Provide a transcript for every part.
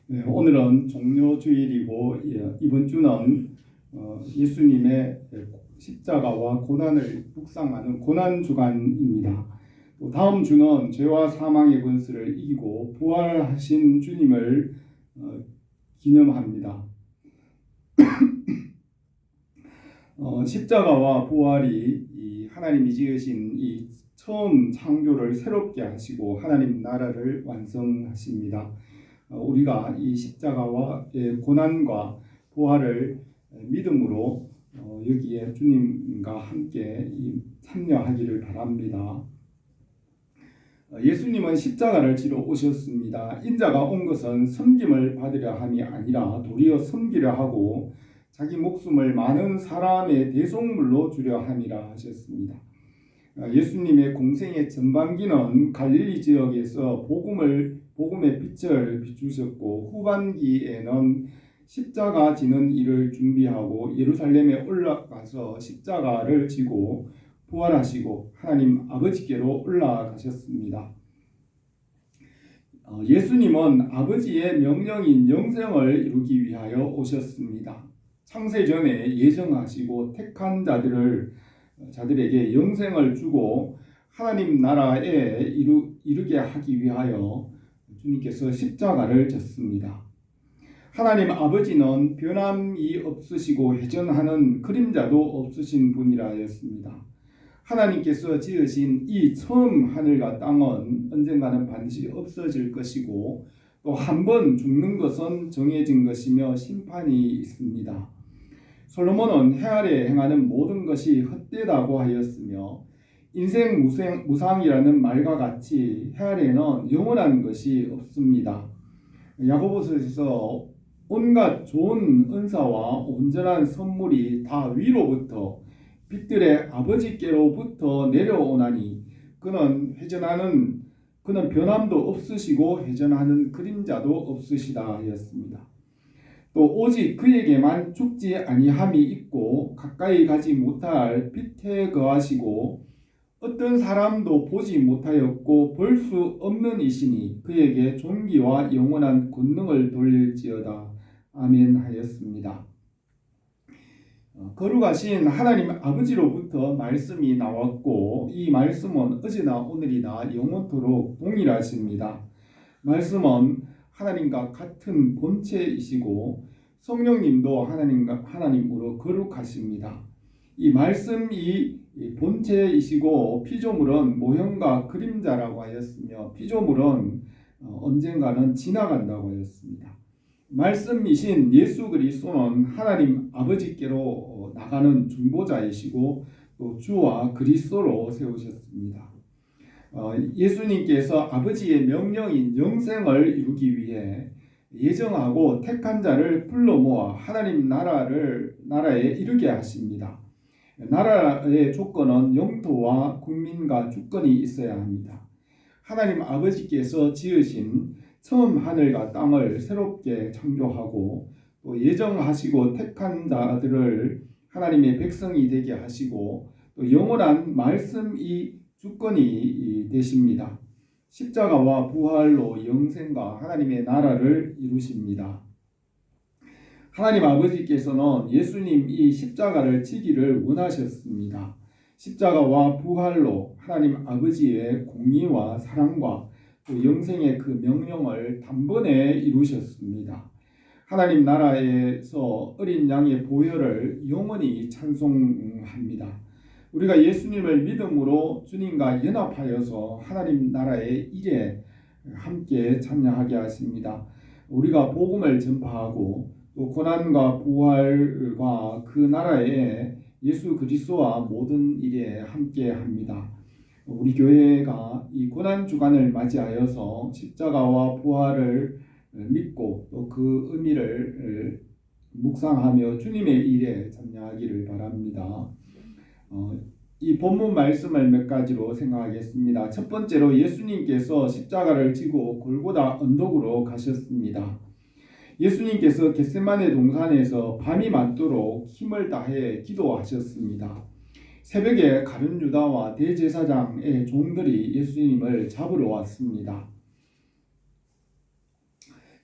네, 오늘은 종료주일이고 이번 주는 예수님의 십자가와 고난을 묵상하는 고난주간입니다. 또 다음 주는 죄와 사망의 권세를 이기고 부활하신 주님을 기념합니다. 십자가와 부활이 하나님이 지으신 이 처음 창조를 새롭게 하시고 하나님 나라를 완성하십니다. 우리가 이 십자가와의 고난과 부활을 믿음으로 여기에 주님과 함께 참여하기를 바랍니다. 예수님은 십자가를 지러 오셨습니다. 인자가 온 것은 섬김을 받으려 함이 아니라 도리어 섬기려 하고 자기 목숨을 많은 사람의 대속물로 주려 함이라 하셨습니다. 예수님의 공생의 전반기는 갈릴리 지역에서 복음의 빛을 비추셨고 후반기에는 십자가 지는 일을 준비하고 예루살렘에 올라가서 십자가를 지고 부활하시고 하나님 아버지께로 올라가셨습니다. 예수님은 아버지의 명령인 영생을 이루기 위하여 오셨습니다. 창세전에 예정하시고 택한 자들에게 영생을 주고 하나님 나라에 이르게 하기 위하여 주님께서 십자가를 졌습니다. 하나님 아버지는 변함이 없으시고 회전하는 그림자도 없으신 분이라 하였습니다. 하나님께서 지으신 이 처음 하늘과 땅은 언젠가는 반드시 없어질 것이고 또 한 번 죽는 것은 정해진 것이며 심판이 있습니다. 솔로몬은 해 아래 행하는 모든 것이 헛되다고 하였으며 인생 무상이라는 말과 같이 해 아래에는 영원한 것이 없습니다. 야고보서에서 온갖 좋은 은사와 온전한 선물이 다 위로부터 빛들의 아버지께로부터 내려오나니 그는 변함도 없으시고 회전하는 그림자도 없으시다 하였습니다. 또 오직 그에게만 죽지 아니함이 있고 가까이 가지 못할 빛에 거하시고 어떤 사람도 보지 못하였고 볼 수 없는 이시니 그에게 존귀와 영원한 권능을 돌릴지어다. 아멘 하였습니다. 거룩하신 하나님 아버지로부터 말씀이 나왔고 이 말씀은 어제나 오늘이나 영원토록 동일하십니다. 말씀은 하나님과 같은 본체이시고 성령님도 하나님으로 거룩하십니다. 이 말씀이 본체이시고 피조물은 모형과 그림자라고 하였으며 피조물은 언젠가는 지나간다고 하였습니다. 말씀이신 예수 그리스도는 하나님 아버지께로 나가는 중보자이시고 또 주와 그리스도로 세우셨습니다. 예수님께서 아버지의 명령인 영생을 이루기 위해 예정하고 택한 자를 불러 모아 하나님 나라에 이르게 하십니다. 나라의 조건은 영토와 국민과 주권이 있어야 합니다. 하나님 아버지께서 지으신 처음 하늘과 땅을 새롭게 창조하고 또 예정하시고 택한 자들을 하나님의 백성이 되게 하시고 또 영원한 말씀이 주권이 되십니다. 십자가와 부활로 영생과 하나님의 나라를 이루십니다. 하나님 아버지께서는 예수님 이 십자가를 지기를 원하셨습니다. 십자가와 부활로 하나님 아버지의 공의와 사랑과 또 영생의 그 명령을 단번에 이루셨습니다. 하나님 나라에서 어린 양의 보혈을 영원히 찬송합니다. 우리가 예수님을 믿음으로 주님과 연합하여서 하나님 나라의 일에 함께 참여하게 하십니다. 우리가 복음을 전파하고 또 고난과 부활과 그 나라에 예수 그리스도와 모든 일에 함께합니다. 우리 교회가 이 고난 주간을 맞이하여서 십자가와 부활을 믿고 또 그 의미를 묵상하며 주님의 일에 참여하기를 바랍니다. 이 본문 말씀을 몇 가지로 생각하겠습니다. 첫 번째로 예수님께서 십자가를 지고 골고다 언덕으로 가셨습니다. 예수님께서 겟세마네 동산에서 밤이 맞도록 힘을 다해 기도하셨습니다. 새벽에 가룟 유다와 대제사장의 종들이 예수님을 잡으러 왔습니다.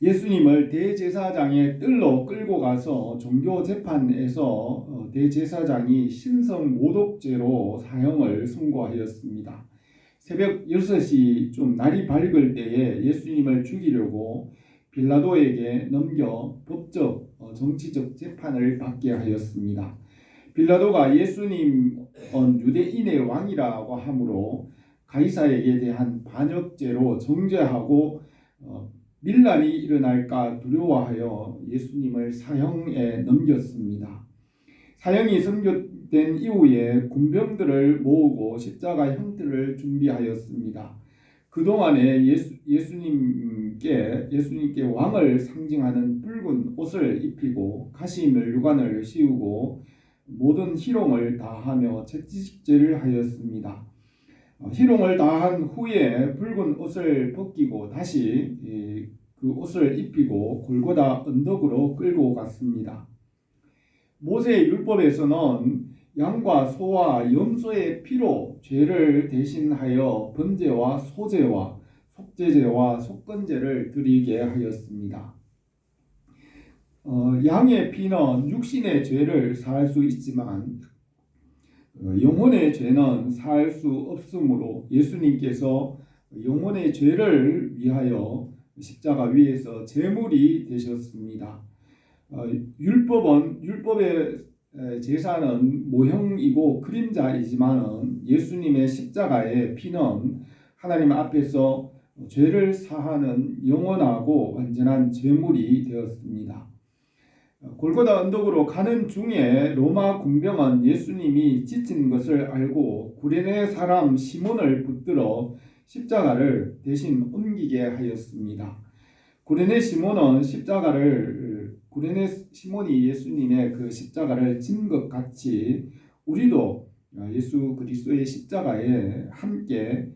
예수님을 대제사장의 뜰로 끌고 가서 종교 재판에서 대제사장이 신성 모독죄로 사형을 선고하였습니다. 새벽 6시 좀 날이 밝을 때에 예수님을 죽이려고 빌라도에게 넘겨 법적 정치적 재판을 받게 하였습니다. 빌라도가 예수님은 유대인의 왕이라고 하므로 가이사에게 대한 반역죄로 정죄하고 밀란이 일어날까 두려워하여 예수님을 사형에 넘겼습니다. 사형이 선고된 이후에 군병들을 모으고 십자가 형틀을 준비하였습니다. 그동안에 예수님께 왕을 상징하는 붉은 옷을 입히고 가시면류관을 씌우고 모든 희롱을 다하며 채찍질을 하였습니다. 희롱을 다한 후에 붉은 옷을 벗기고 다시 그 옷을 입히고 골고다 언덕으로 끌고 갔습니다. 모세의 율법에서는 양과 소와 염소의 피로 죄를 대신하여 번제와 소제와 속죄제와 속건제를 드리게 하였습니다. 양의 피는 육신의 죄를 사할 수 있지만 영혼의 죄는 사할 수 없으므로 예수님께서 영혼의 죄를 위하여 십자가 위에서 제물이 되셨습니다. 율법의 제사는 모형이고 그림자이지만 예수님의 십자가의 피는 하나님 앞에서 죄를 사하는 영원하고 완전한 제물이 되었습니다. 골고다 언덕으로 가는 중에 로마 군병은 예수님이 지친 것을 알고 구레네 사람 시몬을 붙들어 십자가를 대신 옮기게 하였습니다. 구레네 시몬이 예수님의 그 십자가를 진 것 같이 우리도 예수 그리스도의 십자가에 함께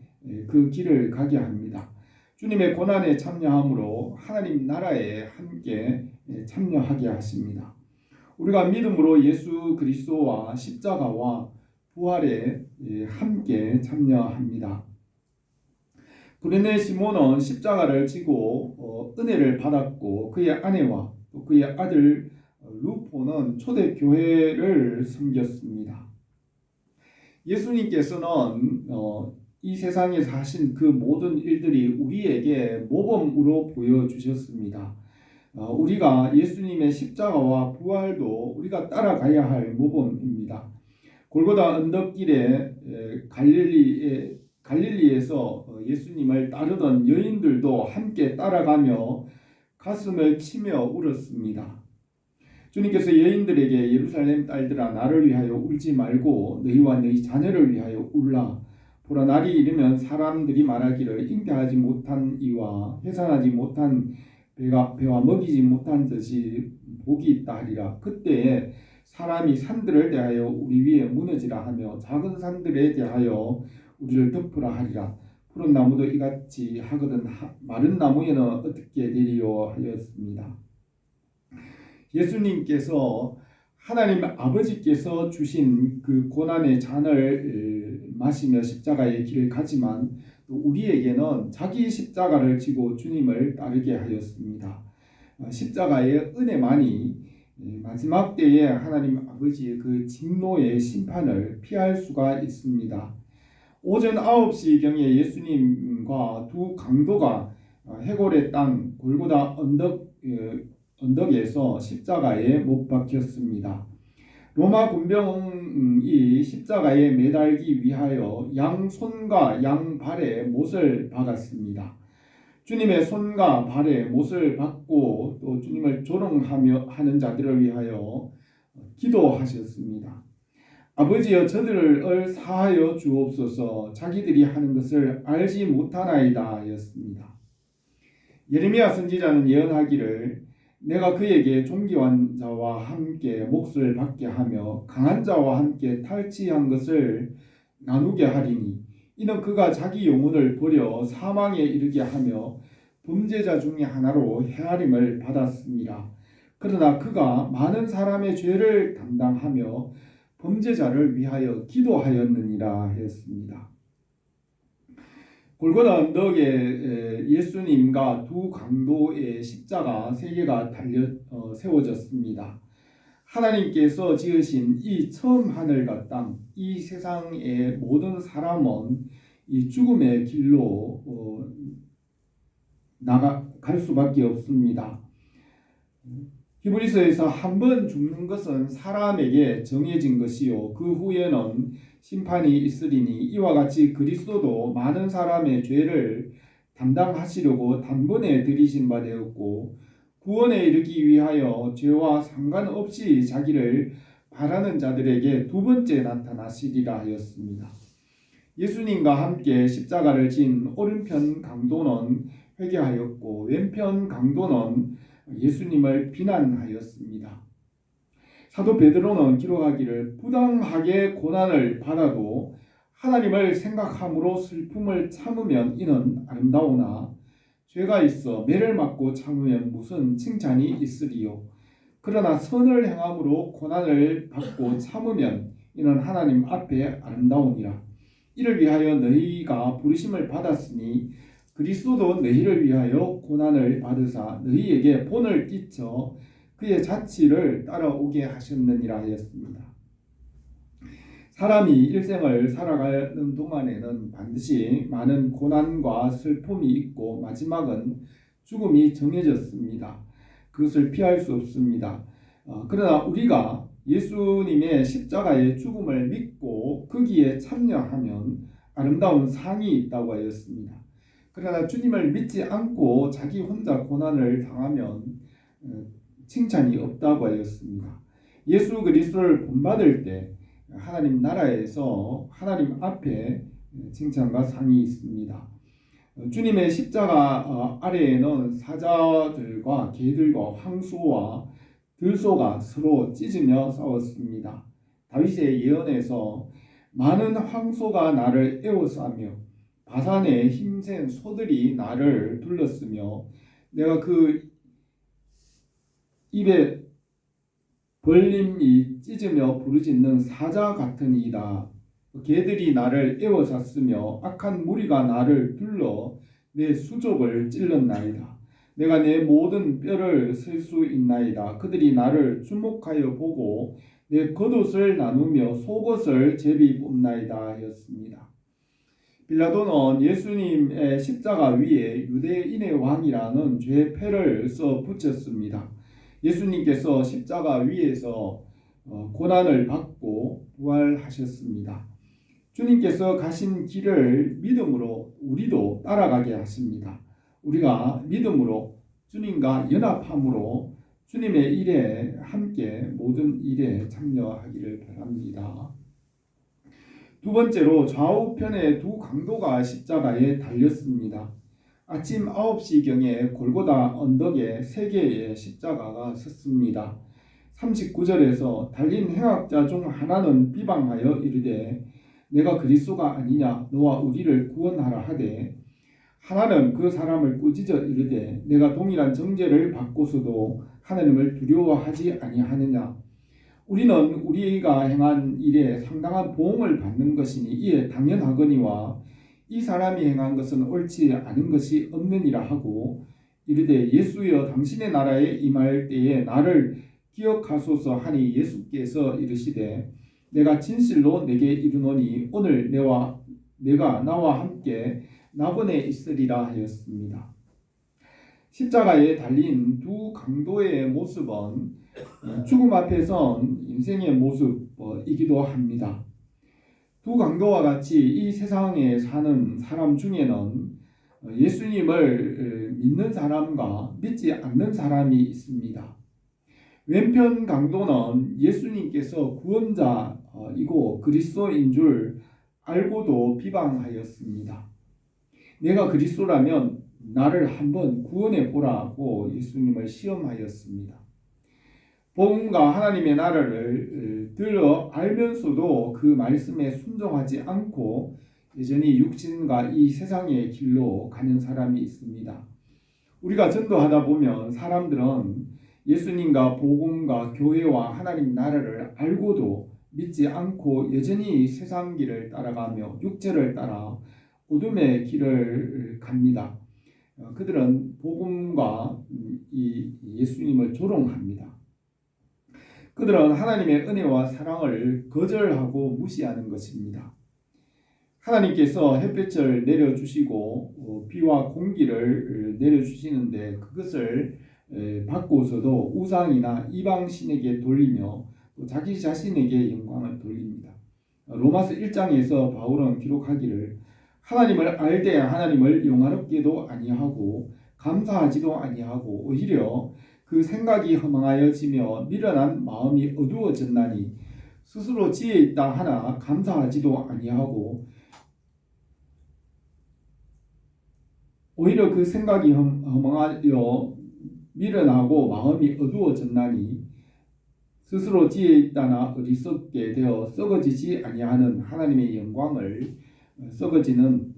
그 길을 가게 합니다. 주님의 고난에 참여함으로 하나님 나라에 함께 참여하게 하십니다. 우리가 믿음으로 예수 그리스도와 십자가와 부활에 함께 참여합니다. 구레네 시몬은 십자가를 지고 은혜를 받았고 그의 아내와 또 그의 아들 루포는 초대교회를 섬겼습니다. 예수님께서는 이 세상에서 하신 그 모든 일들이 우리에게 모범으로 보여주셨습니다. 우리가 예수님의 십자가와 부활도 우리가 따라가야 할 모범입니다. 골고다 언덕길에 갈릴리에서 예수님을 따르던 여인들도 함께 따라가며 가슴을 치며 울었습니다. 주님께서 여인들에게 예루살렘 딸들아 나를 위하여 울지 말고 너희와 너희 자녀를 위하여 울라. 보라 날이 이르면 사람들이 말하기를 잉태하지 못한 이와 해산하지 못한 배와 먹이지 못한 젖이 복이 있다 하리라. 그때에 사람이 산들을 대하여 우리 위에 무너지라 하며 작은 산들에 대하여 우리를 덮으라 하리라. 푸른 나무도 이같이 하거든 마른 나무에는 어떻게 되리요 하였습니다. 예수님께서 하나님 아버지께서 주신 그 고난의 잔을 마시며 십자가의 길을 가지만 또 우리에게는 자기 십자가를 지고 주님을 따르게 하였습니다. 십자가의 은혜만이 마지막 때에 하나님 아버지의 그 진노의 심판을 피할 수가 있습니다. 오전 9시경에 예수님과 두 강도가 해골의 땅 골고다 언덕에서 십자가에 못 박혔습니다. 로마 군병이 십자가에 매달기 위하여 양 손과 양 발에 못을 박았습니다. 주님의 손과 발에 못을 박고 또 주님을 조롱하며 하는 자들을 위하여 기도하셨습니다. 아버지여 저들을 사하여 주옵소서 자기들이 하는 것을 알지 못하나이다 하였습니다. 예레미야 선지자는 예언하기를 내가 그에게 존귀한 자와 함께 몫을 받게 하며 강한 자와 함께 탈취한 것을 나누게 하리니 이는 그가 자기 영혼을 버려 사망에 이르게 하며 범죄자 중에 하나로 헤아림을 받았습니다. 그러나 그가 많은 사람의 죄를 담당하며 범죄자를 위하여 기도하였느니라 했습니다. 골고다 언덕에 예수님과 두 강도의 십자가 세 개가 세워졌습니다. 하나님께서 지으신 이 처음 하늘과 땅, 이 세상의 모든 사람은 이 죽음의 길로 나갈 수밖에 없습니다. 히브리서에서 한 번 죽는 것은 사람에게 정해진 것이요 그 후에는 심판이 있으리니 이와 같이 그리스도도 많은 사람의 죄를 담당하시려고 단번에 들이신 바 되었고 구원에 이르기 위하여 죄와 상관없이 자기를 바라는 자들에게 두 번째 나타나시리라 하였습니다. 예수님과 함께 십자가를 진 오른편 강도는 회개하였고 왼편 강도는 예수님을 비난하였습니다. 사도 베드로는 기록하기를 부당하게 고난을 받아도 하나님을 생각함으로 슬픔을 참으면 이는 아름다우나 죄가 있어 매를 맞고 참으면 무슨 칭찬이 있으리요. 그러나 선을 행함으로 고난을 받고 참으면 이는 하나님 앞에 아름다우니라. 이를 위하여 너희가 부르심을 받았으니 그리스도도 너희를 위하여 고난을 받으사 너희에게 본을 끼쳐 그의 자치를 따라오게 하셨느니라 하였습니다. 사람이 일생을 살아가는 동안에는 반드시 많은 고난과 슬픔이 있고 마지막은 죽음이 정해졌습니다. 그것을 피할 수 없습니다. 그러나 우리가 예수님의 십자가의 죽음을 믿고 거기에 참여하면 아름다운 상이 있다고 하였습니다. 그러나 주님을 믿지 않고 자기 혼자 고난을 당하면 칭찬이 없다고 하였습니다. 예수 그리스도를 본받을 때 하나님 나라에서 하나님 앞에 칭찬과 상이 있습니다. 주님의 십자가 아래에는 사자들과 개들과 황소와 들소가 서로 찢으며 싸웠습니다. 다윗의 예언에서 많은 황소가 나를 에워싸며 바산의 힘센 소들이 나를 둘렀으며 내가 그 입에 벌림이 찢으며 부르짖는 사자 같으니이다. 개들이 나를 에워쌌으며 악한 무리가 나를 둘러 내 수족을 찔렀나이다. 내가 내 모든 뼈를 쓸 수 있나이다. 그들이 나를 주목하여 보고 내 겉옷을 나누며 속옷을 제비 뽑나이다 하였습니다. 빌라도는 예수님의 십자가 위에 유대인의 왕이라는 죄패를 써 붙였습니다. 예수님께서 십자가 위에서 고난을 받고 부활하셨습니다. 주님께서 가신 길을 믿음으로 우리도 따라가게 하십니다. 우리가 믿음으로 주님과 연합함으로 주님의 일에 함께 모든 일에 참여하기를 바랍니다. 두 번째로 좌우편에 두 강도가 십자가에 달렸습니다. 아침 9시경에 골고다 언덕에 세 개의 십자가가 섰습니다. 39절에서 달린 행악자 중 하나는 비방하여 이르되 내가 그리스도가 아니냐 너와 우리를 구원하라 하되 하나는 그 사람을 꾸짖어 이르되 내가 동일한 정죄를 받고서도 하나님을 두려워하지 아니하느냐 우리는 우리가 행한 일에 상당한 보응을 받는 것이니 이에 당연하거니와 이 사람이 행한 것은 옳지 않은 것이 없느니라 하고 이르되 예수여 당신의 나라에 임할 때에 나를 기억하소서 하니 예수께서 이르시되 내가 진실로 내게 이르노니 오늘 내가 나와 함께 낙원에 있으리라 하였습니다. 십자가에 달린 두 강도의 모습은 죽음 앞에선 인생의 모습이기도 합니다. 두 강도와 같이 이 세상에 사는 사람 중에는 예수님을 믿는 사람과 믿지 않는 사람이 있습니다. 왼편 강도는 예수님께서 구원자이고 그리스도인 줄 알고도 비방하였습니다. 내가 그리스도라면 나를 한번 구원해 보라고 예수님을 시험하였습니다. 복음과 하나님의 나라를 들어 알면서도 그 말씀에 순종하지 않고 여전히 육신과 이 세상의 길로 가는 사람이 있습니다. 우리가 전도하다 보면 사람들은 예수님과 복음과 교회와 하나님 나라를 알고도 믿지 않고 여전히 세상 길을 따라가며 육체를 따라 어둠의 길을 갑니다. 그들은 복음과 이 예수님을 조롱합니다. 그들은 하나님의 은혜와 사랑을 거절하고 무시하는 것입니다. 하나님께서 햇볕을 내려주시고 비와 공기를 내려주시는데 그것을 받고서도 우상이나 이방신에게 돌리며 또 자기 자신에게 영광을 돌립니다. 로마서 1장에서 바울은 기록하기를 하나님을 알되 하나님을 영화롭게도 아니하고 감사하지도 아니하고 오히려 그 생각이 허망하여지며 미련한 마음이 어두워졌나니 스스로 지혜 있다 하나 감사하지도 아니하고 오히려 그 생각이 허망하여 미련하고 마음이 어두워졌나니 스스로 지혜 있다나 어리석게 되어 썩어지지 아니하는 하나님의 영광을 썩어지는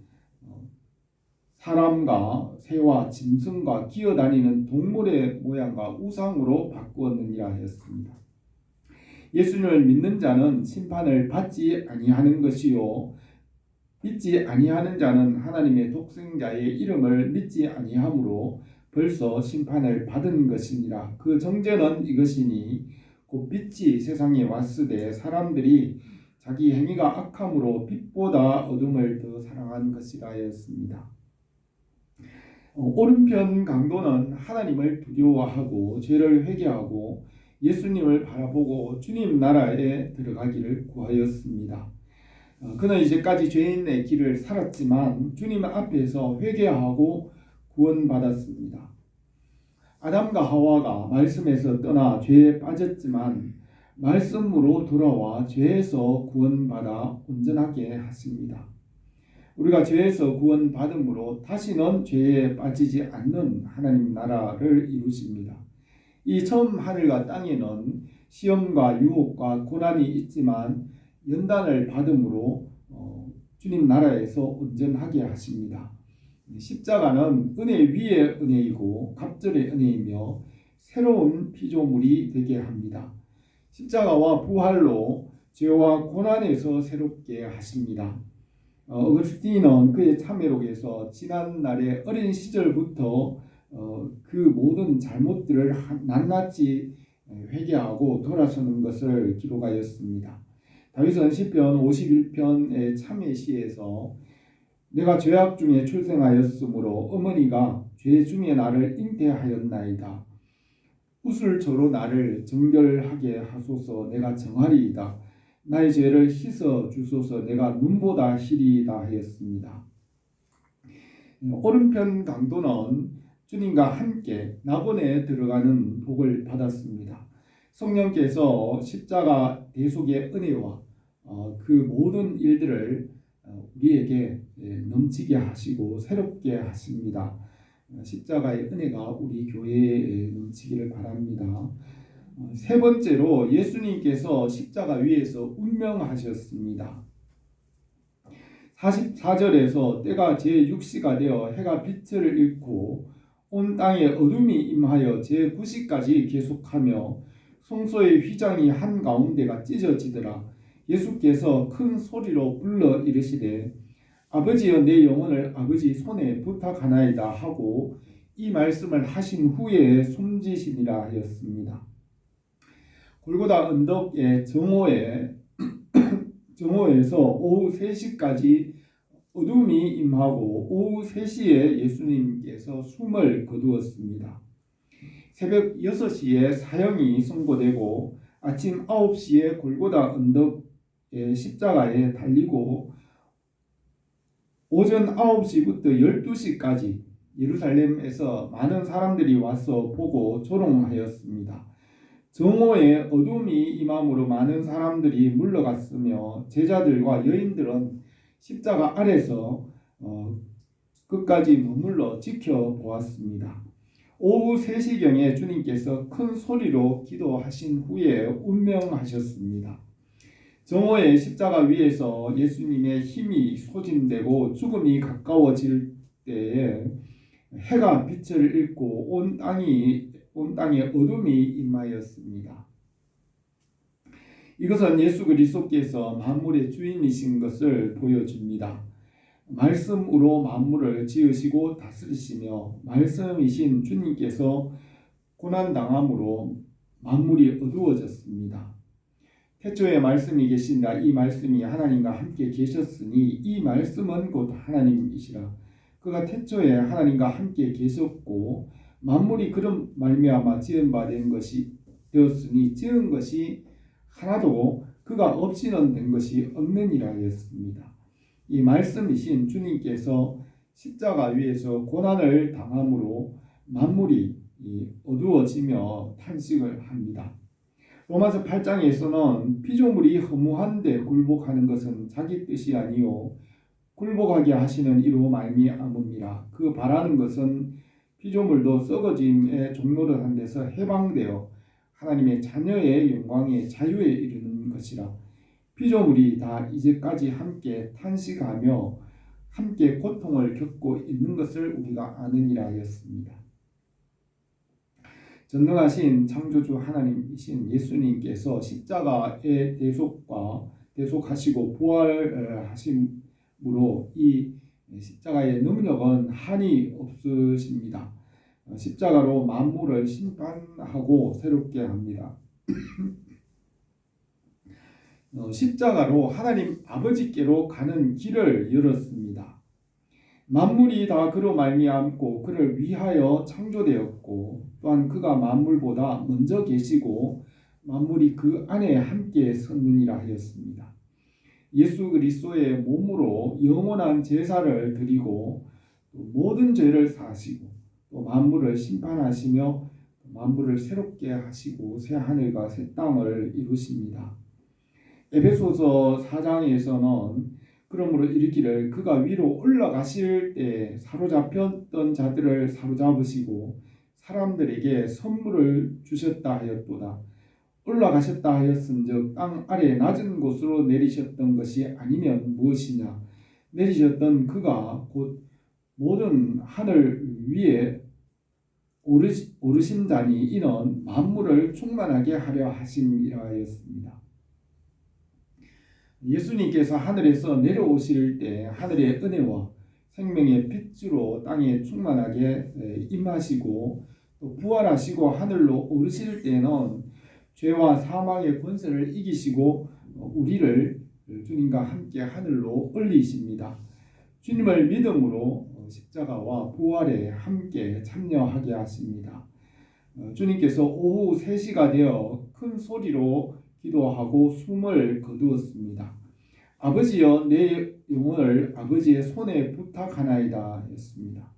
사람과 새와 짐승과 기어다니는 동물의 모양과 우상으로 바꾸었느니라 하였습니다. 예수님을 믿는 자는 심판을 받지 아니하는 것이요 믿지 아니하는 자는 하나님의 독생자의 이름을 믿지 아니하므로 벌써 심판을 받은 것이니라. 그 정죄는 이것이니 곧 빛이 세상에 왔으되 사람들이 자기 행위가 악함으로 빛보다 어둠을 더 사랑한 것이라 하였습니다. 오른편 강도는 하나님을 두려워하고 죄를 회개하고 예수님을 바라보고 주님 나라에 들어가기를 구하였습니다. 그는 이제까지 죄인의 길을 살았지만 주님 앞에서 회개하고 구원받았습니다. 아담과 하와가 말씀에서 떠나 죄에 빠졌지만 말씀으로 돌아와 죄에서 구원받아 온전하게 하십니다. 우리가 죄에서 구원받음으로 다시는 죄에 빠지지 않는 하나님 나라를 이루십니다. 이 처음 하늘과 땅에는 시험과 유혹과 고난이 있지만 연단을 받음으로 주님 나라에서 온전하게 하십니다. 십자가는 은혜 위에 은혜이고 갑절의 은혜이며 새로운 피조물이 되게 합니다. 십자가와 부활로 죄와 고난에서 새롭게 하십니다. 어거스틴은 그의 참회록에서 지난 날의 어린 시절부터 그 모든 잘못들을 낱낱이 회개하고 돌아서는 것을 기록하였습니다. 다윗은 시편 51편의 참회시에서 내가 죄악 중에 출생하였으므로 어머니가 죄 중에 나를 잉태하였나이다. 우슬초로 나를 정결하게 하소서. 내가 정하리이다. 나의 죄를 씻어 주소서. 내가 눈보다 희리이다 하였습니다. 오른편 강도는 주님과 함께 낙원에 들어가는 복을 받았습니다. 성령께서 십자가 대속의 은혜와 그 모든 일들을 우리에게 넘치게 하시고 새롭게 하십니다. 십자가의 은혜가 우리 교회에 넘치기를 바랍니다. 세 번째로 예수님께서 십자가 위에서 운명하셨습니다. 44절에서 때가 제6시가 되어 해가 빛을 잃고 온 땅에 어둠이 임하여 제9시까지 계속하며 성소의 휘장이 한가운데가 찢어지더라. 예수께서 큰 소리로 불러 이르시되 아버지여 내 영혼을 아버지 손에 부탁하나이다 하고 이 말씀을 하신 후에 숨지시니라 하였습니다. 골고다 언덕의 정오에서 오후 3시까지 어둠이 임하고 오후 3시에 예수님께서 숨을 거두었습니다. 새벽 6시에 사형이 선고되고 아침 9시에 골고다 언덕의 십자가에 달리고 오전 9시부터 12시까지 예루살렘에서 많은 사람들이 와서 보고 조롱하였습니다. 정오에 어둠이 임함으로 많은 사람들이 물러갔으며 제자들과 여인들은 십자가 아래서 끝까지 머물러 지켜보았습니다. 오후 3시경에 주님께서 큰 소리로 기도하신 후에 운명하셨습니다. 정오의 십자가 위에서 예수님의 힘이 소진되고 죽음이 가까워질 때에 해가 빛을 잃고 온 땅에 어둠이 임하였습니다. 이것은 예수 그리스도께서 만물의 주인이신 것을 보여줍니다. 말씀으로 만물을 지으시고 다스리시며 말씀이신 주님께서 고난당함으로 만물이 어두워졌습니다. 태초에 말씀이 계신다. 이 말씀이 하나님과 함께 계셨으니 이 말씀은 곧 하나님이시라. 그가 태초에 하나님과 함께 계셨고 만물이 그런 말미암아 지은 바 된 것이 되었으니 지은 것이 하나도 그가 없이는 된 것이 없느니라 하였습니다. 이 말씀이신 주님께서 십자가 위에서 고난을 당함으로 만물이 어두워지며 탄식을 합니다. 로마서 8장에서는 피조물이 허무한데 굴복하는 것은 자기 뜻이 아니요 굴복하게 하시는 이로 말미암음이라. 그 바라는 것은 피조물도 썩어짐의 종노릇한 데서 해방되어 하나님의 자녀의 영광의 자유에 이르는 것이라. 피조물이 다 이제까지 함께 탄식하며 함께 고통을 겪고 있는 것을 우리가 아느니라 하였습니다. 전능하신 창조주 하나님이신 예수님께서 십자가의 대속하시고 부활하심으로 이 십자가의 능력은 한이 없으십니다. 십자가로 만물을 심판하고 새롭게 합니다. 십자가로 하나님 아버지께로 가는 길을 열었습니다. 만물이 다 그로 말미암고 그를 위하여 창조되었고 또한 그가 만물보다 먼저 계시고 만물이 그 안에 함께 섰느니라 하였습니다. 예수 그리스도의 몸으로 영원한 제사를 드리고 모든 죄를 사하시고 또 만물을 심판하시며 만물을 새롭게 하시고 새 하늘과 새 땅을 이루십니다. 에베소서 4장에서는 그러므로 이르기를 그가 위로 올라가실 때 사로잡혔던 자들을 사로잡으시고 사람들에게 선물을 주셨다 하였도다. 올라가셨다 하였은즉 땅 아래 낮은 곳으로 내리셨던 것이 아니면 무엇이냐. 내리셨던 그가 곧 모든 하늘 위에 오르신 자니 이는 만물을 충만하게 하려 하심이라 하였습니다. 예수님께서 하늘에서 내려오실 때 하늘의 은혜와 생명의 빛으로 땅에 충만하게 임하시고 또 부활하시고 하늘로 오르실 때는 죄와 사망의 권세를 이기시고 우리를 주님과 함께 하늘로 올리십니다. 주님을 믿음으로 십자가와 부활에 함께 참여하게 하십니다. 주님께서 오후 3시가 되어 큰 소리로 기도하고 숨을 거두었습니다. 아버지여 내 영혼을 아버지의 손에 부탁하나이다 했습니다.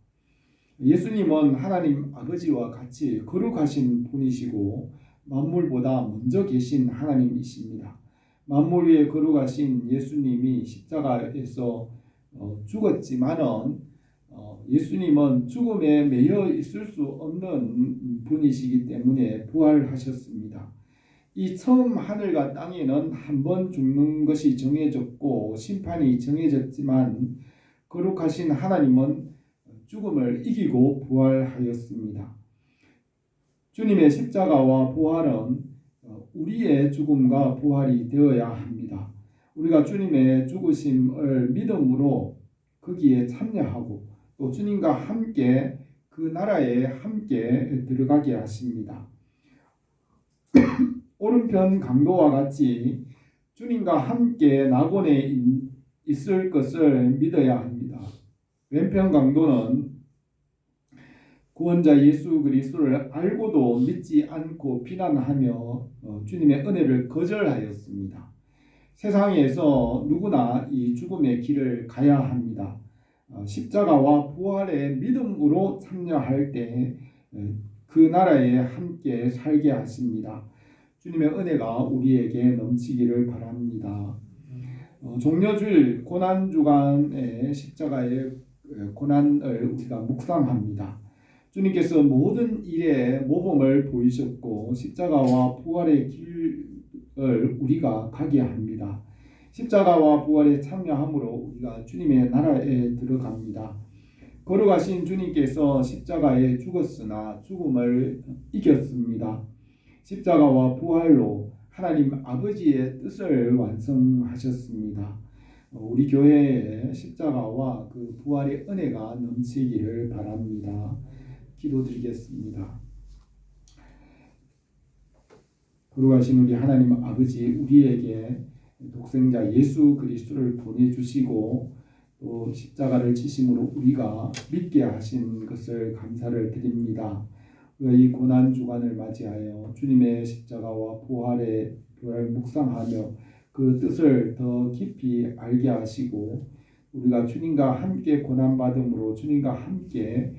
예수님은 하나님 아버지와 같이 거룩하신 분이시고 만물보다 먼저 계신 하나님이십니다. 만물 위에 거룩하신 예수님이 십자가에서 죽었지만은 예수님은 죽음에 매여 있을 수 없는 분이시기 때문에 부활하셨습니다. 이 처음 하늘과 땅에는 한 번 죽는 것이 정해졌고 심판이 정해졌지만 거룩하신 하나님은 죽음을 이기고 부활하였습니다. 주님의 십자가와 부활은 우리의 죽음과 부활이 되어야 합니다. 우리가 주님의 죽으심을 믿음으로 거기에 참여하고 또 주님과 함께 그 나라에 함께 들어가게 하십니다. 오른편 강도와 같이 주님과 함께 낙원에 있을 것을 믿어야 합니다. 왼편 강도는 구원자 예수 그리스도를 알고도 믿지 않고 비난하며 주님의 은혜를 거절하였습니다. 세상에서 누구나 이 죽음의 길을 가야 합니다. 십자가와 부활의 믿음으로 참여할 때 그 나라에 함께 살게 하십니다. 주님의 은혜가 우리에게 넘치기를 바랍니다. 종려주일 고난주간의 십자가의 고난을 우리가 묵상합니다. 주님께서 모든 일에 모범을 보이셨고 십자가와 부활의 길을 우리가 가게 합니다. 십자가와 부활에 참여함으로 우리가 주님의 나라에 들어갑니다. 거룩하신 주님께서 십자가에 죽었으나 죽음을 이겼습니다. 십자가와 부활로 하나님 아버지의 뜻을 완성하셨습니다. 우리 교회의 십자가와 그 부활의 은혜가 넘치기를 바랍니다. 기도드리겠습니다. 거룩하신 우리 하나님 아버지, 우리에게 독생자 예수 그리스도를 보내주시고 또 십자가를 지심으로 우리가 믿게 하신 것을 감사를 드립니다. 이 고난 주간을 맞이하여 주님의 십자가와 부활을 묵상하며 그 뜻을 더 깊이 알게 하시고 우리가 주님과 함께 고난받음으로 주님과 함께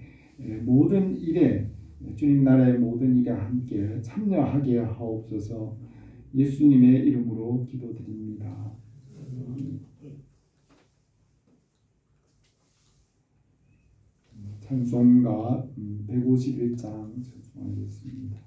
모든 일에 주님 나라의 모든 일에 함께 참여하게 하옵소서. 예수님의 이름으로 기도드립니다. 찬송가 151장 찬송하겠습니다.